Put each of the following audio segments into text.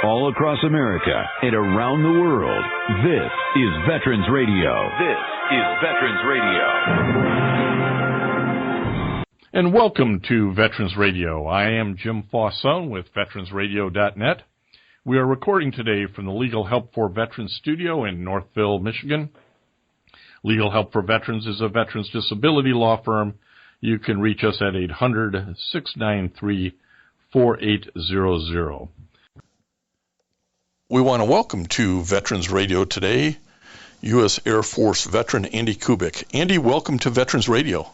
all across America and around the world. This is Veterans Radio. This is Veterans Radio. And welcome to Veterans Radio. I am Jim Fausone with VeteransRadio.net. We are recording today from the Legal Help for Veterans studio in Northville, Michigan. Legal Help for Veterans is a veterans disability law firm. You can reach us at 800-693-4800. We want to welcome to Veterans Radio today U.S. Air Force veteran Andy Kubik. Andy, welcome to Veterans Radio.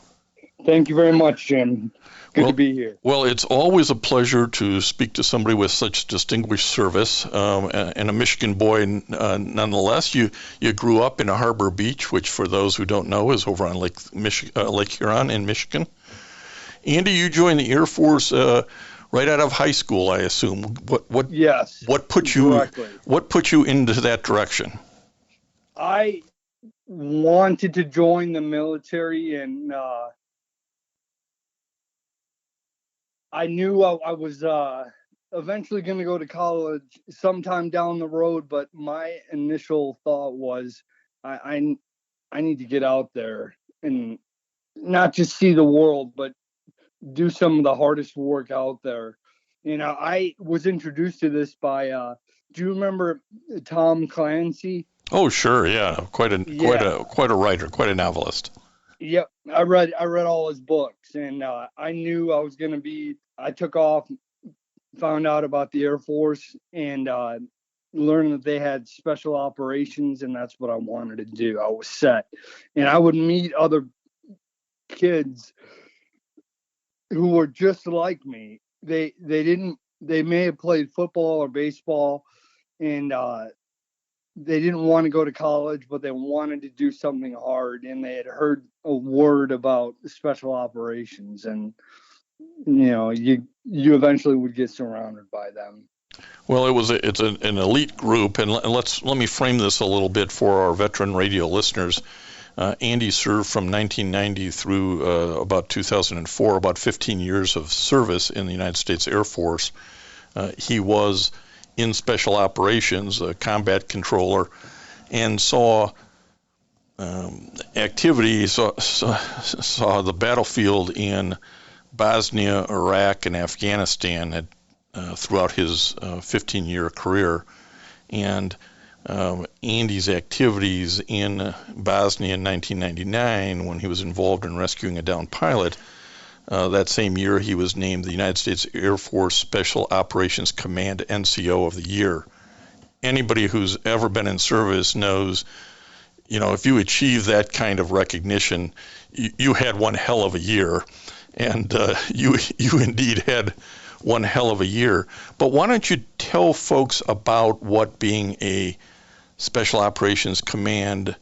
Thank you very much, Jim. Good to be here. Well, it's always a pleasure to speak to somebody with such distinguished service, and a Michigan boy nonetheless. You grew up in Harbor Beach, which for those who don't know is over on Lake Huron in Michigan. Andy, you joined the Air Force right out of high school, I assume. Yes. What put you into that direction? I wanted to join the military, and I knew I was eventually going to go to college sometime down the road, but my initial thought was I need to get out there and not just see the world, but do some of the hardest work out there. You know, I was introduced to this by, do you remember Tom Clancy? Oh, sure, yeah, quite a writer, quite a novelist. Yep, I read all his books, and I knew I was going to be. I took off, found out about the Air Force, and learned that they had special operations, and that's what I wanted to do. I was set, and I would meet other kids who were just like me. They may have played football or baseball, and they didn't want to go to college, but they wanted to do something hard, and they had heard a word about special operations, and you know, you eventually would get surrounded by them. Well, it's an elite group, and let me frame this a little bit for our veteran radio listeners. Andy served from 1990 through about 2004, about 15 years of service in the United States Air Force. He was in special operations, a combat controller, and saw activity, saw the battlefield in Bosnia, Iraq, and Afghanistan throughout his 15-year career. And Andy's activities in Bosnia in 1999, when he was involved in rescuing a downed pilot, that same year he was named the United States Air Force Special Operations Command NCO of the Year. Anybody who's ever been in service knows, you know, if you achieve that kind of recognition, you had one hell of a year. And you indeed had one hell of a year. But why don't you tell folks about what being a Special Operations Command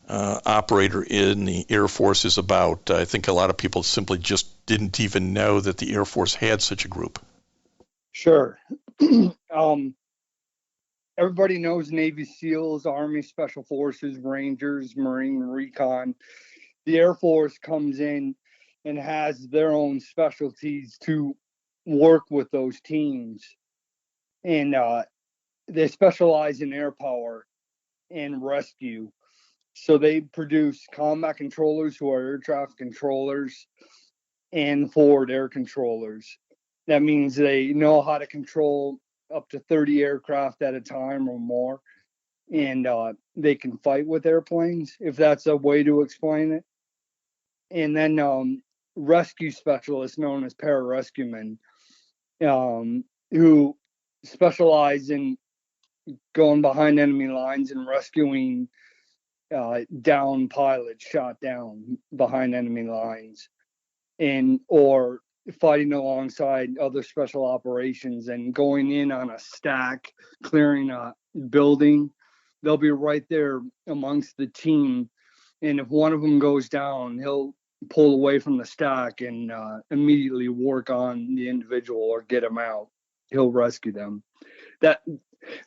operator in the Air Force is about? I think a lot of people simply just didn't even know that the Air Force had such a group. Sure. Everybody knows Navy SEALs, Army Special Forces, Rangers, Marine Recon. The Air Force comes in and has their own specialties to work with those teams. And they specialize in air power and rescue. So they produce combat controllers who are air traffic controllers and forward air controllers. That means they know how to control up to 30 aircraft at a time or more. And they can fight with airplanes, if that's a way to explain it. And then rescue specialists known as pararescuemen, who specialize in going behind enemy lines and rescuing down pilots shot down behind enemy lines, and or fighting alongside other special operations and going in on a stack, clearing a building. They'll be right there amongst the team, and if one of them goes down, he'll pull away from the stack and immediately work on the individual or get them out. He'll rescue them.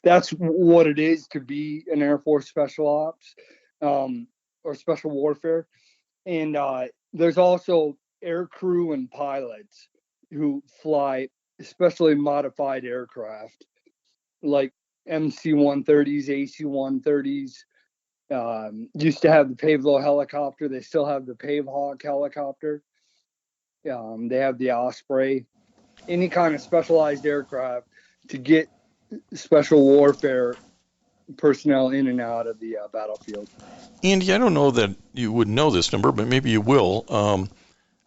That's what it is to be an Air Force Special Ops or Special Warfare. And there's also air crew and pilots who fly especially modified aircraft. like MC-130s, AC-130s. Used to have the Pavelo helicopter. They still have the Pavehawk helicopter. They have the Osprey. Any kind of specialized aircraft to get special warfare personnel in and out of the battlefield. Andy, I don't know that you would know this number, but maybe you will.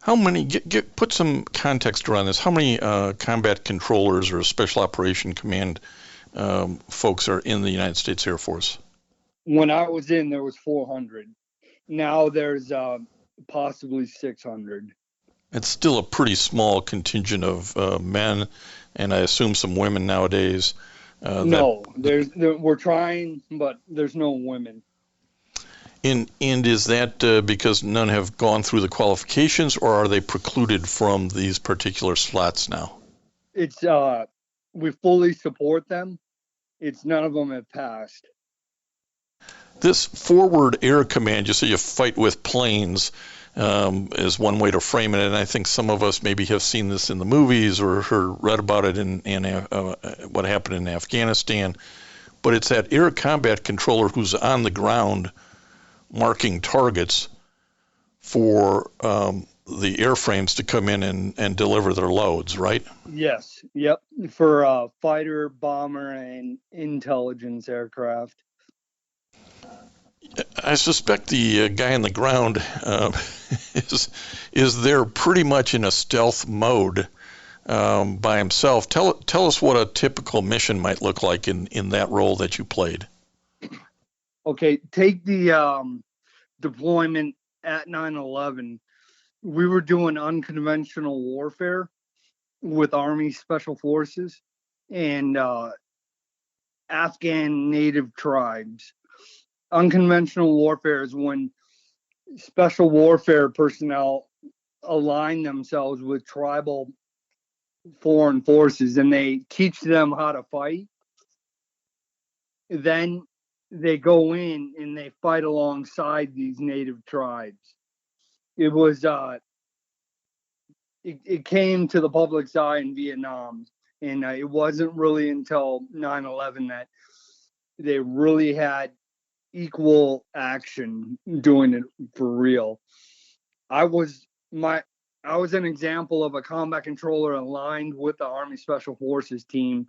How many, put some context around this, how many combat controllers or Special Operation Command folks are in the United States Air Force? When I was in, there was 400. Now there's possibly 600. It's still a pretty small contingent of men, and I assume some women nowadays. No, we're trying, but there's no women. And is that because none have gone through the qualifications, or are they precluded from these particular slots now? It's we fully support them. It's none of them have passed. This forward air command, you say you fight with planes, is one way to frame it, and I think some of us maybe have seen this in the movies or read about it in what happened in Afghanistan. But it's that air combat controller who's on the ground marking targets for the airframes to come in and deliver their loads, right? Yes. Yep. For fighter, bomber, and intelligence aircraft. I suspect the guy on the ground is there pretty much in a stealth mode by himself. Tell us what a typical mission might look like in that role that you played. Okay, take the deployment at 9/11. We were doing unconventional warfare with Army Special Forces and Afghan native tribes. Unconventional warfare is when special warfare personnel align themselves with tribal foreign forces and they teach them how to fight. Then they go in and they fight alongside these native tribes. It was it came to the public's eye in Vietnam, and it wasn't really until 9/11 that they really had equal action doing it for real. I was an example of a combat controller aligned with the Army Special Forces team.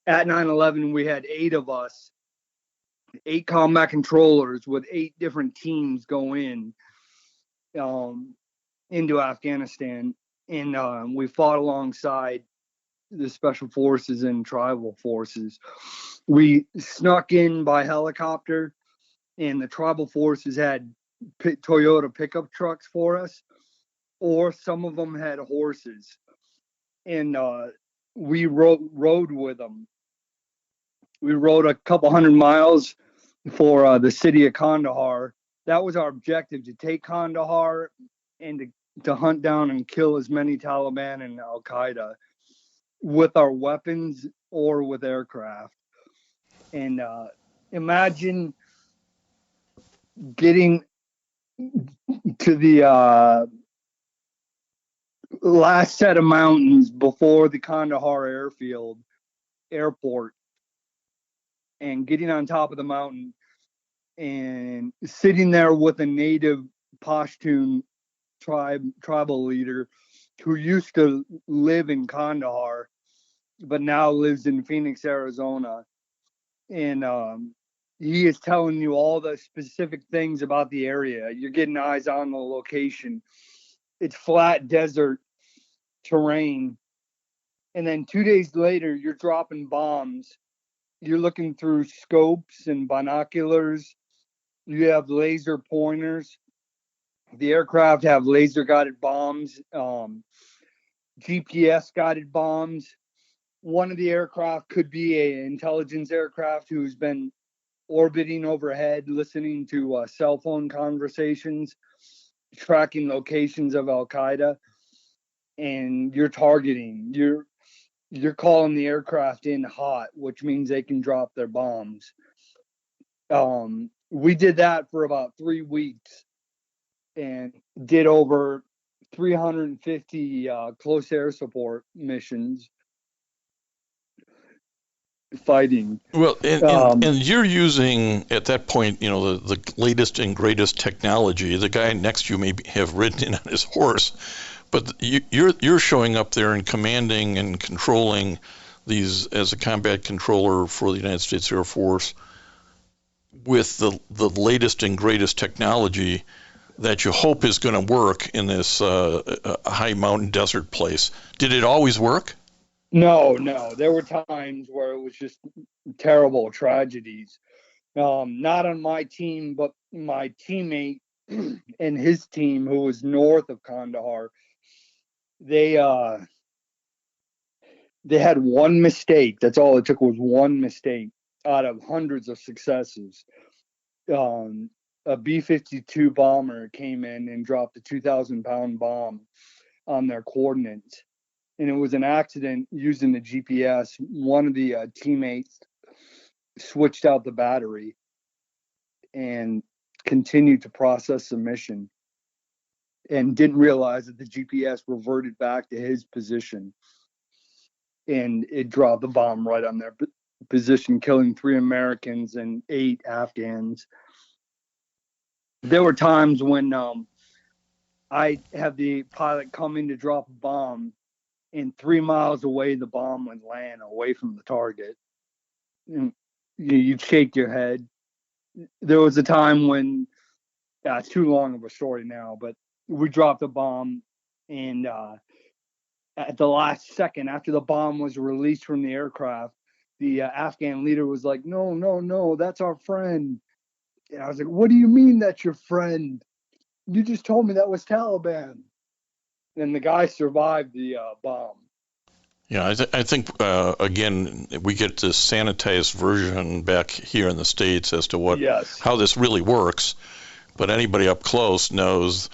At 9/11, we had 8 of us, 8 combat controllers with 8 different teams go into Afghanistan, and we fought alongside the special forces and tribal forces. We snuck in by helicopter, and the tribal forces had Toyota pickup trucks for us, or some of them had horses, and we rode with them. We rode a couple hundred miles for the city of Kandahar. That was our objective, to take Kandahar and to hunt down and kill as many Taliban and Al Qaeda with our weapons or with aircraft. And imagine getting to the last set of mountains before the Kandahar airport, and getting on top of the mountain and sitting there with a native Pashtun tribal leader who used to live in Kandahar but now lives in Phoenix, Arizona. And he is telling you all the specific things about the area. You're getting eyes on the location. It's flat desert terrain. And then 2 days later, you're dropping bombs. You're looking through scopes and binoculars. You have laser pointers. The aircraft have laser guided bombs, GPS guided bombs. One of the aircraft could be an intelligence aircraft who's been orbiting overhead, listening to cell phone conversations, tracking locations of Al Qaeda, and you're targeting. You're calling the aircraft in hot, which means they can drop their bombs. We did that for about 3 weeks and did over 350 close air support missions. fighting. Well, and you're using, at that point, the latest and greatest technology. The guy next to you may have ridden in on his horse, but you're showing up there and commanding and controlling these as a combat controller for the United States Air Force with the latest and greatest technology that you hope is going to work in this high mountain desert place. Did it always work? No. There were times where it was just terrible tragedies. Not on my team, but my teammate and his team, who was north of Kandahar, they had one mistake. That's all it took, was one mistake out of hundreds of successes. A B-52 bomber came in and dropped a 2,000-pound bomb on their coordinates. And it was an accident using the GPS. One of the teammates switched out the battery and continued to process the mission and didn't realize that the GPS reverted back to his position. And it dropped the bomb right on their position, killing 3 Americans and 8 Afghans. There were times when I have the pilot come in to drop a bomb, and 3 miles away, the bomb would land away from the target. And you'd shake your head. There was a time when, it's too long of a story now, but we dropped a bomb, and at the last second, after the bomb was released from the aircraft, the Afghan leader was like, no, that's our friend. And I was like, what do you mean that's your friend? You just told me that was Taliban. And the guy survived the bomb. Yeah, I think, again, we get this sanitized version back here in the States as to how this really works. But anybody up close knows,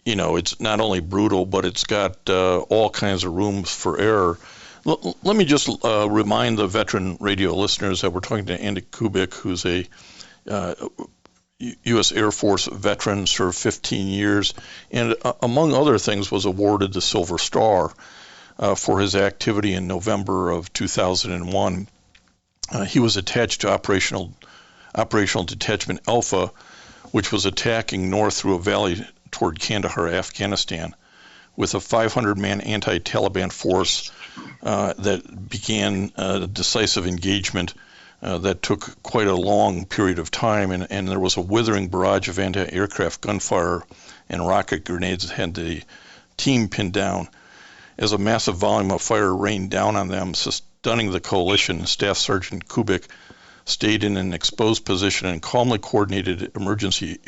it's not only brutal, but it's got all kinds of rooms for error. Let me just remind the veteran radio listeners that we're talking to Andy Kubik, who's a U.S. Air Force veteran, served 15 years, and among other things was awarded the Silver Star for his activity in November of 2001. He was attached to Operational Detachment Alpha, which was attacking north through a valley toward Kandahar, Afghanistan, with a 500-man anti-Taliban force that began a decisive engagement that took quite a long period of time, and there was a withering barrage of anti-aircraft gunfire and rocket grenades that had the team pinned down. As a massive volume of fire rained down on them, stunning the coalition, Staff Sergeant Kubik stayed in an exposed position and calmly coordinated emergency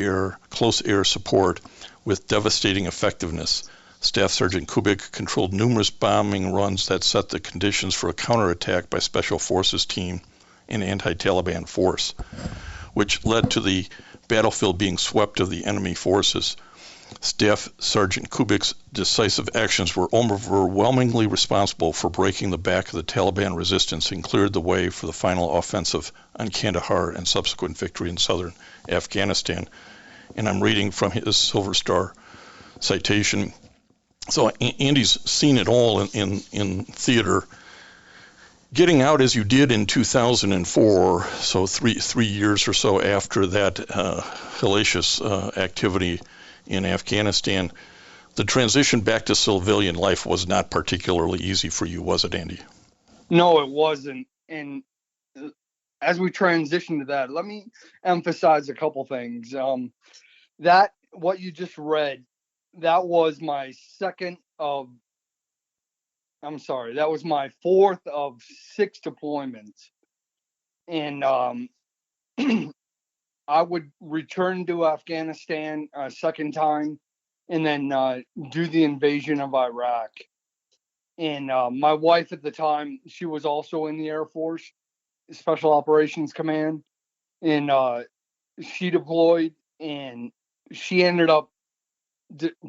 close air support with devastating effectiveness. Staff Sergeant Kubik controlled numerous bombing runs that set the conditions for a counterattack by Special Forces team and anti-Taliban force, which led to the battlefield being swept of the enemy forces. Staff Sergeant Kubik's decisive actions were overwhelmingly responsible for breaking the back of the Taliban resistance and cleared the way for the final offensive on Kandahar and subsequent victory in southern Afghanistan. And I'm reading from his Silver Star citation. So Andy's seen it all in theater. Getting out as you did in 2004, so three years or so after that hellacious activity in Afghanistan, the transition back to civilian life was not particularly easy for you, was it, Andy? No, it wasn't. And as we transition to that, let me emphasize a couple things. That what you just read, that was my that was my 4th of 6 deployments. And I would return to Afghanistan a second time and then do the invasion of Iraq. And my wife at the time, she was also in the Air Force Special Operations Command. And she deployed, and she ended up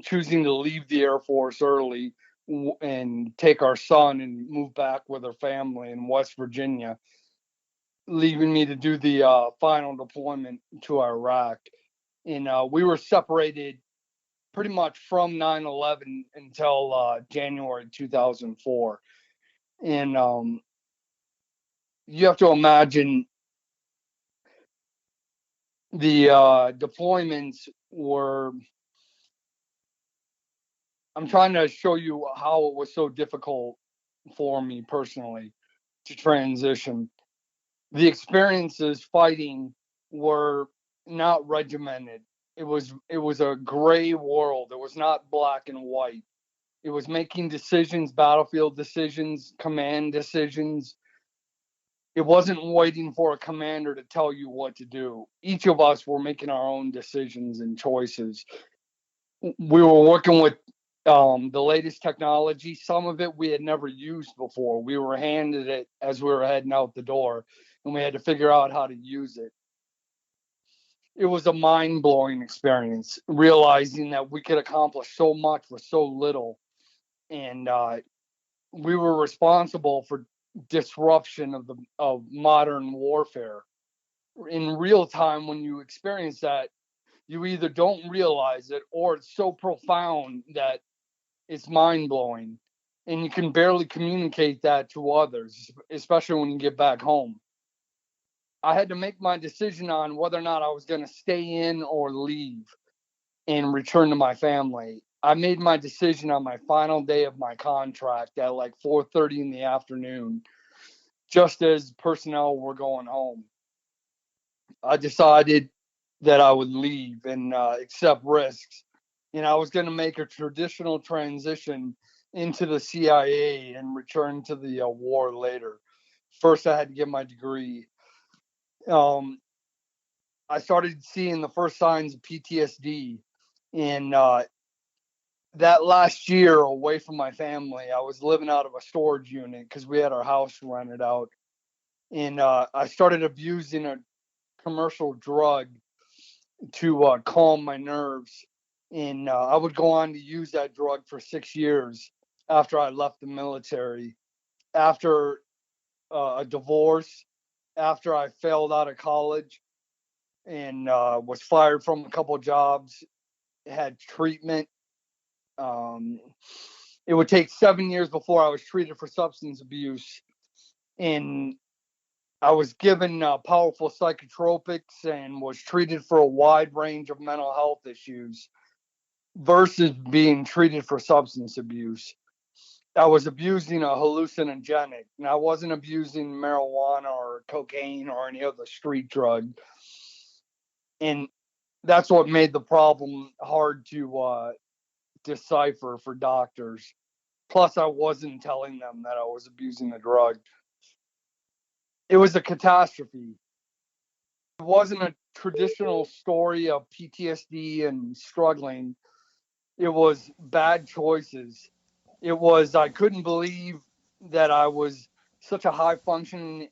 choosing to leave the Air Force early and take our son and move back with her family in West Virginia, leaving me to do the final deployment to Iraq. And we were separated pretty much from 9/11 until January 2004. And you have to imagine the deployments were. I'm trying to show you how it was so difficult for me personally to transition. The experiences fighting were not regimented. It was a gray world. It was not black and white. It was making decisions, battlefield decisions, command decisions. It wasn't waiting for a commander to tell you what to do. Each of us were making our own decisions and choices. We were working with the latest technology. Some of it we had never used before. We were handed it as we were heading out the door, and we had to figure out how to use it. It was a mind-blowing experience, realizing that we could accomplish so much with so little, and we were responsible for disruption of modern warfare. In real time, when you experience that, you either don't realize it or it's so profound that it's mind blowing. And you can barely communicate that to others, especially when you get back home. I had to make my decision on whether or not I was going to stay in or leave and return to my family. I made my decision on my final day of my contract at like 4:30 in the afternoon, just as personnel were going home. I decided that I would leave and accept risks. And I was going to make a traditional transition into the CIA and return to the war later. First, I had to get my degree. Um, I started seeing the first signs of PTSD. And that last year, away from my family, I was living out of a storage unit because we had our house rented out. And I started abusing a commercial drug to calm my nerves. And I would go on to use that drug for 6 years after I left the military, after a divorce, after I failed out of college and was fired from a couple of jobs, had treatment. Um, it would take 7 years before I was treated for substance abuse. And I was given powerful psychotropics and was treated for a wide range of mental health issues versus being treated for substance abuse. I was abusing a hallucinogenic, and I wasn't abusing marijuana or cocaine or any other street drug. And that's what made the problem hard to decipher for doctors. Plus, I wasn't telling them that I was abusing the drug. It was a catastrophe. It wasn't a traditional story of PTSD and struggling. It was bad choices. It was I couldn't believe that I was such a high functioning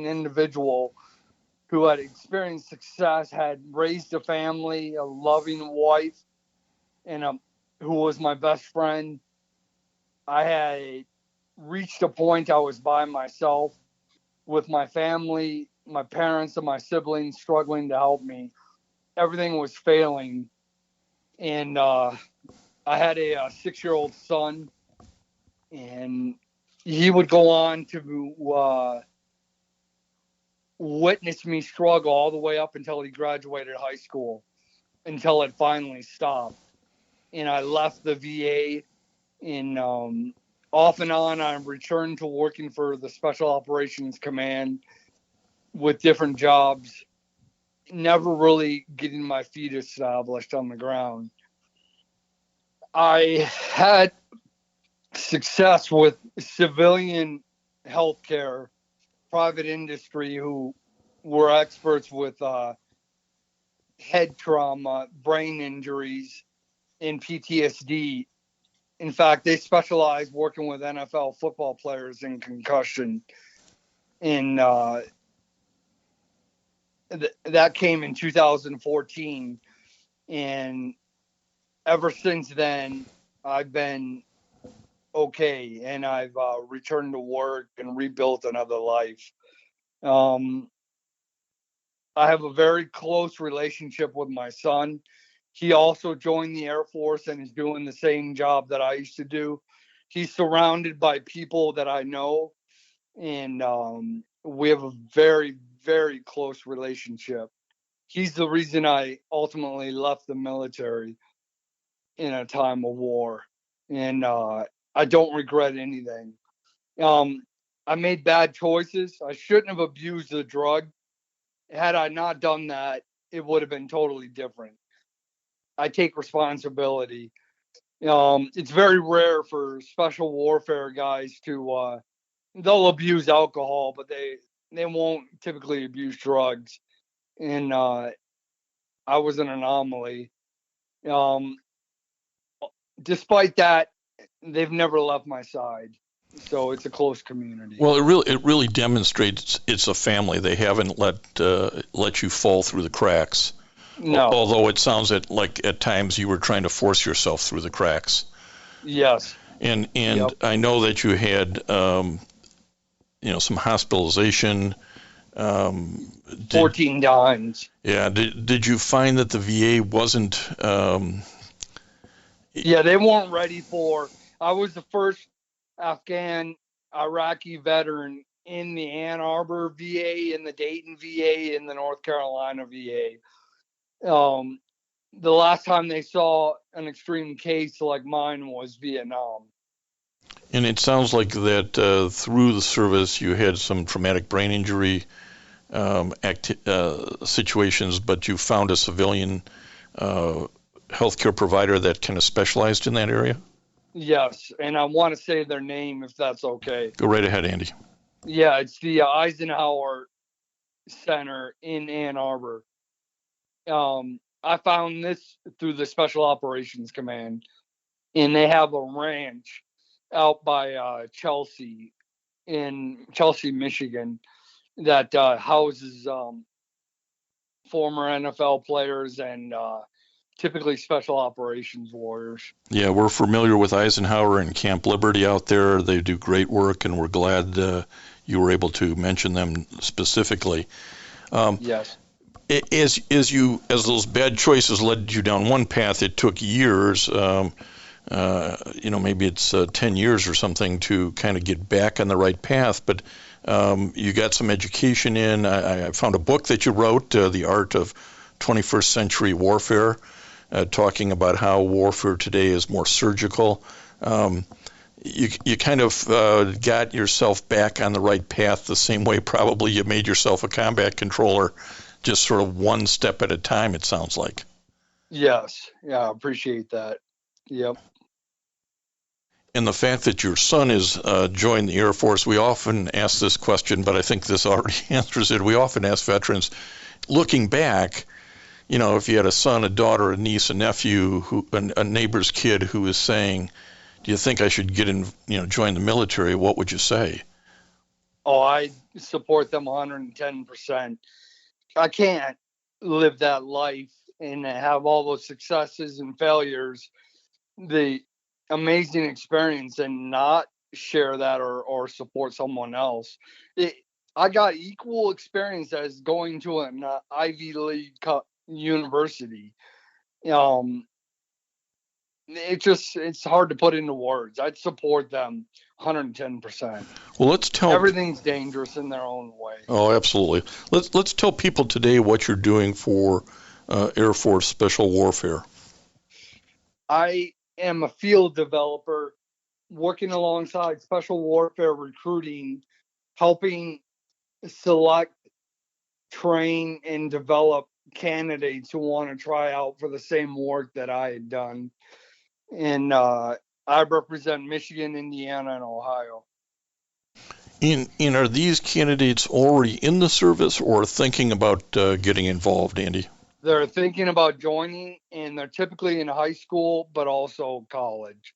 individual who had experienced success, had raised a family, a loving wife, and who was my best friend. I had reached a point I was by myself with my family, my parents and my siblings struggling to help me. Everything was failing, and I had a 6-year-old son, and he would go on to witness me struggle all the way up until he graduated high school, until it finally stopped. And I left the VA, and off and on, I returned to working for the Special Operations Command with different jobs, never really getting my feet established on the ground. I had success with civilian healthcare, private industry who were experts with head trauma, brain injuries, and PTSD. In fact, they specialize working with NFL football players in concussion. And that came in 2014. And ever since then, I've been okay, and I've returned to work and rebuilt another life. Um, I have a very close relationship with my son. He also joined the Air Force and is doing the same job that I used to do. He's surrounded by people that I know, and we have a very, very close relationship. He's the reason I ultimately left the military in a time of war, and I don't regret anything. I made bad choices. I shouldn't have abused the drug. Had I not done that, it would have been totally different. I take responsibility. It's very rare for special warfare guys to they'll abuse alcohol, but they won't typically abuse drugs. And I was an anomaly. Um, Despite that, they've never left my side. So it's a close community. Well, it really demonstrates it's a family. They haven't let you fall through the cracks. No. Although it sounds like at times you were trying to force yourself through the cracks. Yes. And Yep. I know that you had some hospitalization. 14 times. Yeah. Did you find that the VA wasn't? Yeah, they weren't ready for. I was the first Afghan Iraqi veteran in the Ann Arbor VA, in the Dayton VA, in the North Carolina VA. The last time they saw an extreme case like mine was Vietnam. And it sounds like that through the service you had some traumatic brain injury situations, but you found a civilian healthcare provider that kind of specialized in that area? Yes, and I want to say their name if that's okay. Go right ahead, Andy. Yeah, it's the Eisenhower Center in Ann Arbor. I found this through the Special Operations Command, and they have a ranch out by Chelsea, in Chelsea, Michigan, that houses former NFL players and typically special operations warriors. Yeah, we're familiar with Eisenhower and Camp Liberty out there. They do great work, and we're glad you were able to mention them specifically. Yes. As those bad choices led you down one path, it took years. Maybe it's 10 years or something to kind of get back on the right path. But you got some education in. I found a book that you wrote, The Art of 21st Century Warfare, talking about how warfare today is more surgical. You kind of got yourself back on the right path the same way probably you made yourself a combat controller, just sort of one step at a time, it sounds like. Yes. Yeah, I appreciate that. Yep. And the fact that your son has joined the Air Force, we often ask this question, but I think this already answers it. We often ask veterans, looking back, if you had a son, a daughter, a niece, a nephew, a neighbor's kid who is saying, do you think I should get in, join the military? What would you say? Oh, I support them 110%. I can't live that life and have all those successes and failures, the amazing experience, and not share that or support someone else. I got equal experience as going to an Ivy League university. It's hard to put into words. I'd support them 110%. Well, let's tell everything's dangerous in their own way. Oh, absolutely. Let's tell people today what you're doing for Air Force Special Warfare. I am a field developer working alongside Special Warfare recruiting, helping select, train, and develop candidates who want to try out for the same work that I had done. And I represent Michigan, Indiana, and Ohio. And are these candidates already in the service or thinking about getting involved, Andy? They're thinking about joining, and they're typically in high school, but also college.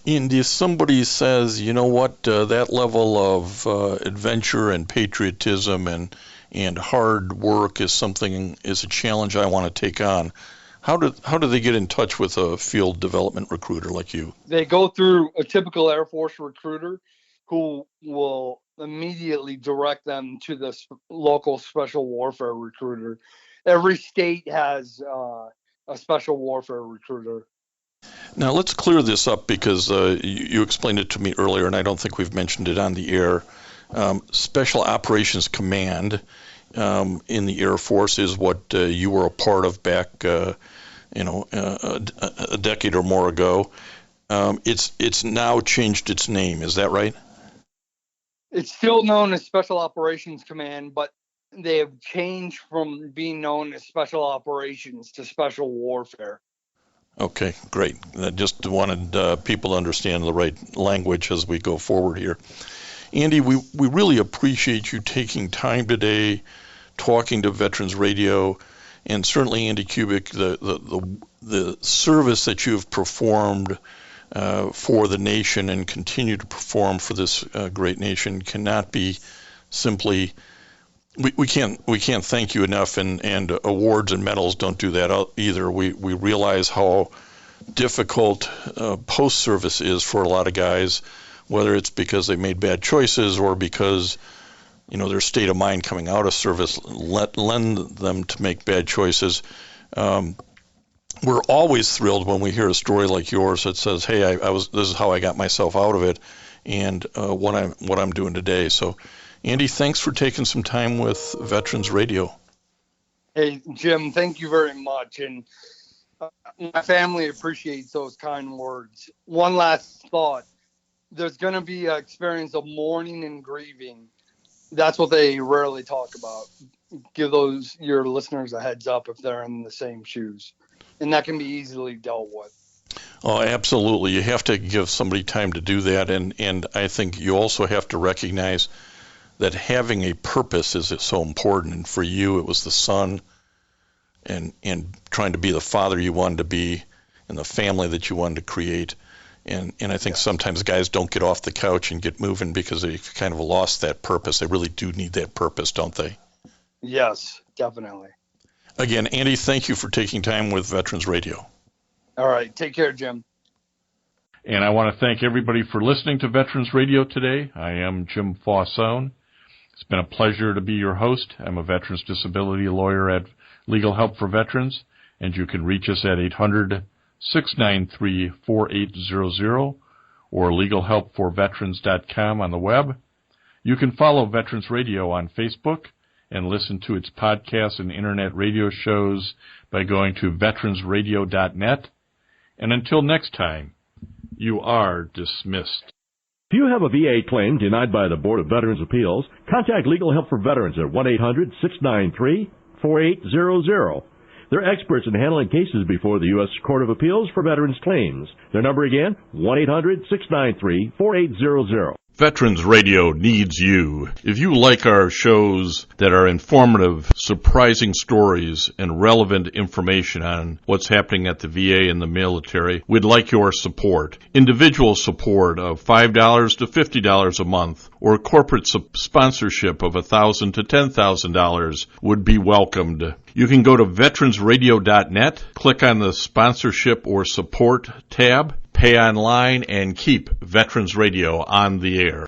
And if somebody says, you know what, that level of adventure and patriotism and hard work is a challenge I want to take on, how do they get in touch with a field development recruiter like you? They go through a typical Air Force recruiter who will immediately direct them to the local special warfare recruiter. Every state has a special warfare recruiter. Now let's clear this up because you explained it to me earlier, and I don't think we've mentioned it on the air. Special Operations Command in the Air Force is what you were a part of back, a decade or more ago. It's now changed its name. Is that right? It's still known as Special Operations Command, but they have changed from being known as Special Operations to Special Warfare. Okay, great. I just wanted people to understand the right language as we go forward here. Andy, we really appreciate you taking time today, talking to Veterans Radio, and certainly Andy Kubik, the service that you've performed for the nation and continue to perform for this great nation cannot be simply. We can't thank you enough, and awards and medals don't do that either. We realize how difficult post-service is for a lot of guys, whether it's because they made bad choices or because their state of mind coming out of service lend them to make bad choices. We're always thrilled when we hear a story like yours that says, "Hey, this is how I got myself out of it, and what I'm doing today." So, Andy, thanks for taking some time with Veterans Radio. Hey, Jim, thank you very much. And my family appreciates those kind words. One last thought. There's going to be an experience of mourning and grieving. That's what they rarely talk about. Give your listeners a heads up if they're in the same shoes. And that can be easily dealt with. Oh, absolutely. You have to give somebody time to do that. And I think you also have to recognize that having a purpose is so important. And for you, it was the son and trying to be the father you wanted to be and the family that you wanted to create. And I think sometimes guys don't get off the couch and get moving because they kind of lost that purpose. They really do need that purpose, don't they? Yes, definitely. Again, Andy, thank you for taking time with Veterans Radio. All right. Take care, Jim. And I want to thank everybody for listening to Veterans Radio today. I am Jim Fausone. It's been a pleasure to be your host. I'm a veterans disability lawyer at Legal Help for Veterans, and you can reach us at 800-693-4800 or legalhelpforveterans.com on the web. You can follow Veterans Radio on Facebook and listen to its podcasts and internet radio shows by going to veteransradio.net. And until next time, you are dismissed. If you have a VA claim denied by the Board of Veterans' Appeals, contact Legal Help for Veterans at 1-800-693-4800. They're experts in handling cases before the U.S. Court of Appeals for Veterans Claims. Their number again, 1-800-693-4800. Veterans Radio needs you. If you like our shows that are informative, surprising stories, and relevant information on what's happening at the VA and the military, we'd like your support. Individual support of $5 to $50 a month or corporate sponsorship of $1,000 to $10,000 would be welcomed. You can go to veteransradio.net, click on the sponsorship or support tab, pay online, and keep Veterans Radio on the air.